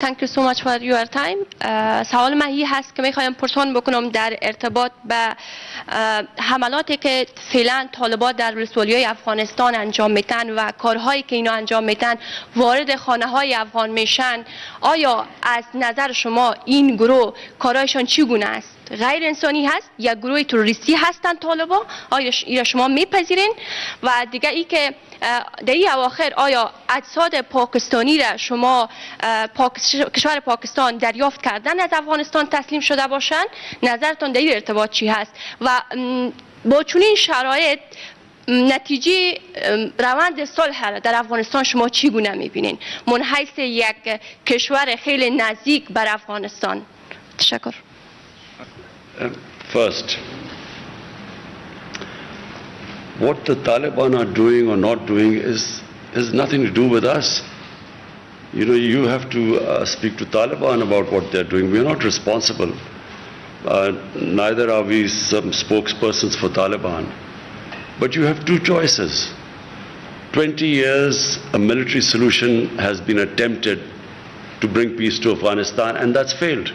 Thank you so much for your time. سوال من این هست که میخوایم پرسان بکنم در ارتباط به حملاتی که فعلا طالبان در ولسوالی‌های افغانستان انجام میتن و کارهایی که اینا انجام میتن وارد خانه های افغان میشن. آیا از نظر شما این گروه کارهایشان چگونه است؟ غیر انسانی هست یا گروه تروریستی هستند طالبان؟ آیا شما میپذیرین؟ و دیگه ای که در این اواخر آیا اجساد پاکستانی را شما کشور پاکستان دریافت کردن از افغانستان تسلیم شده باشند؟ نظرتان در این ارتباط چی هست؟ و با چنین شرایط نتیجه روند صلح در افغانستان شما چگونه میبینین من حیث یک کشور خیلی نزدیک بر افغانستان؟ تشکر. First, what the Taliban are doing or not doing has nothing to do with us. You know, you have to speak to Taliban about what they're doing. We're not responsible. Neither are we some spokespersons for Taliban. But you have two choices. 20 years, a military solution has been attempted to bring peace to Afghanistan, and that's failed.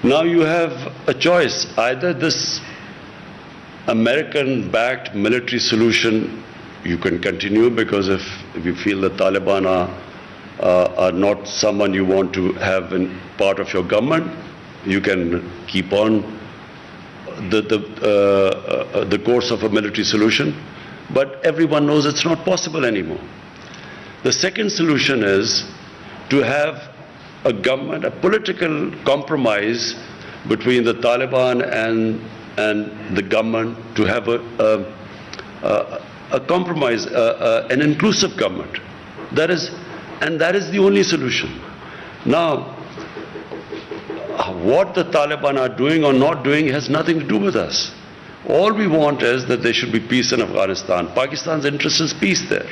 Now you have a choice. Either this American-backed military solution you can continue, because if you feel the Taliban are not someone you want to have in part of your government, you can keep on the course of a military solution. But everyone knows it's not possible anymore. The second solution is to have a government, a political compromise between the Taliban and the government, to have a compromise, an inclusive government. That is the only solution. Now, what the Taliban are doing or not doing has nothing to do with us. All we want is that there should be peace in Afghanistan. Pakistan's interest is peace there.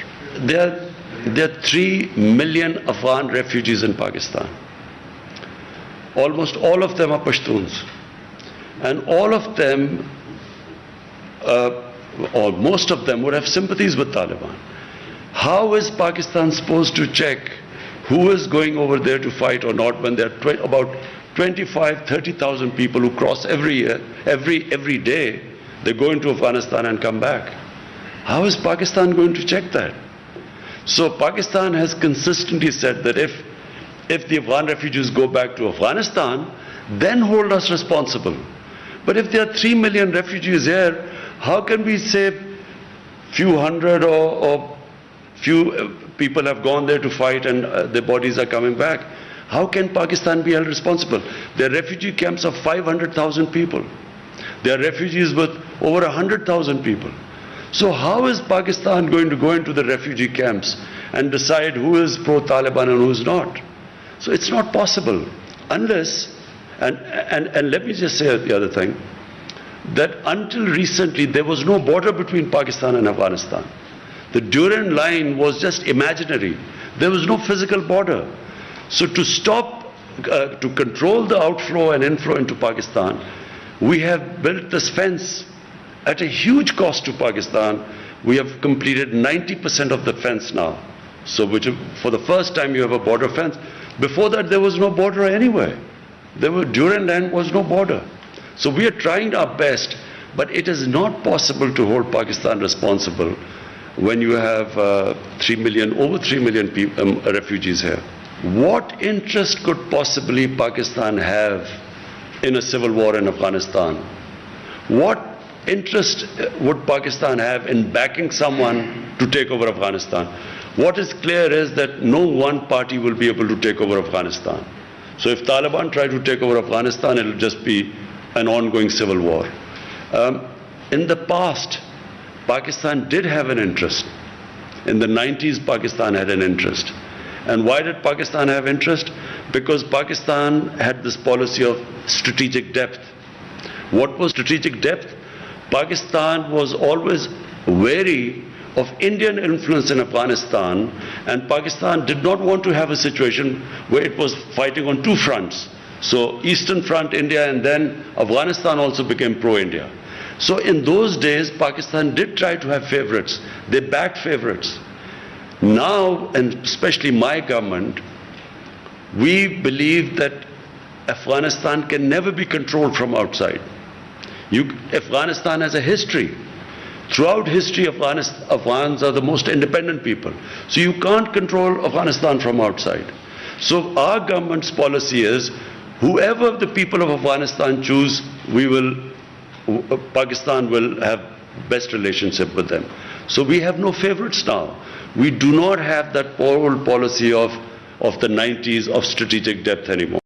There are 3 million Afghan refugees in Pakistan. Almost all of them are Pashtuns. And all of them, or most of them, would have sympathies with Taliban. How is Pakistan supposed to check who is going over there to fight or not when there are about 25,000-30,000 people who cross every year, every day? They go into Afghanistan and come back. How is Pakistan going to check that? So Pakistan has consistently said that if the Afghan refugees go back to Afghanistan, then hold us responsible. But if there are 3 million refugees here, how can we say few hundred or few people have gone there to fight and their bodies are coming back? How can Pakistan be held responsible? There are refugee camps of 500,000 people. There are refugees with over 100,000 people. So how is Pakistan going to go into the refugee camps and decide who is pro-Taliban and who is not? So it's not possible unless, and let me just say the other thing, that until recently there was no border between Pakistan and Afghanistan. The Durand line was just imaginary. There was no physical border. So to stop, to control the outflow and inflow into Pakistan, we have built this fence at a huge cost to Pakistan. We have completed 90% of the fence now. So for the first time you have a border fence. Before that there was no border anywhere. Durand line was no border. So we are trying our best, but it is not possible to hold Pakistan responsible when you have over 3 million refugees here. What interest could possibly Pakistan have in a civil war in Afghanistan? What interest would Pakistan have in backing someone to take over Afghanistan? What is clear is that no one party will be able to take over Afghanistan. So if Taliban try to take over Afghanistan, it will just be an ongoing civil war. In the past, Pakistan did have an interest. In the 90s, Pakistan had an interest. And why did Pakistan have interest? Because Pakistan had this policy of strategic depth. What was strategic depth? Pakistan was always wary of Indian influence in Afghanistan, and Pakistan did not want to have a situation where it was fighting on two fronts. So Eastern Front, India, and then Afghanistan also became pro-India. So in those days, Pakistan did try to have favorites. They backed favorites. Now, and especially my government, We believe that Afghanistan can never be controlled from outside. Afghanistan has a history. Throughout history, Afghans are the most independent people. So you can't control Afghanistan from outside. So our government's policy is, whoever the people of Afghanistan choose, Pakistan will have best relationship with them. So we have no favorites now. We do not have that old policy of the 90s of strategic depth anymore.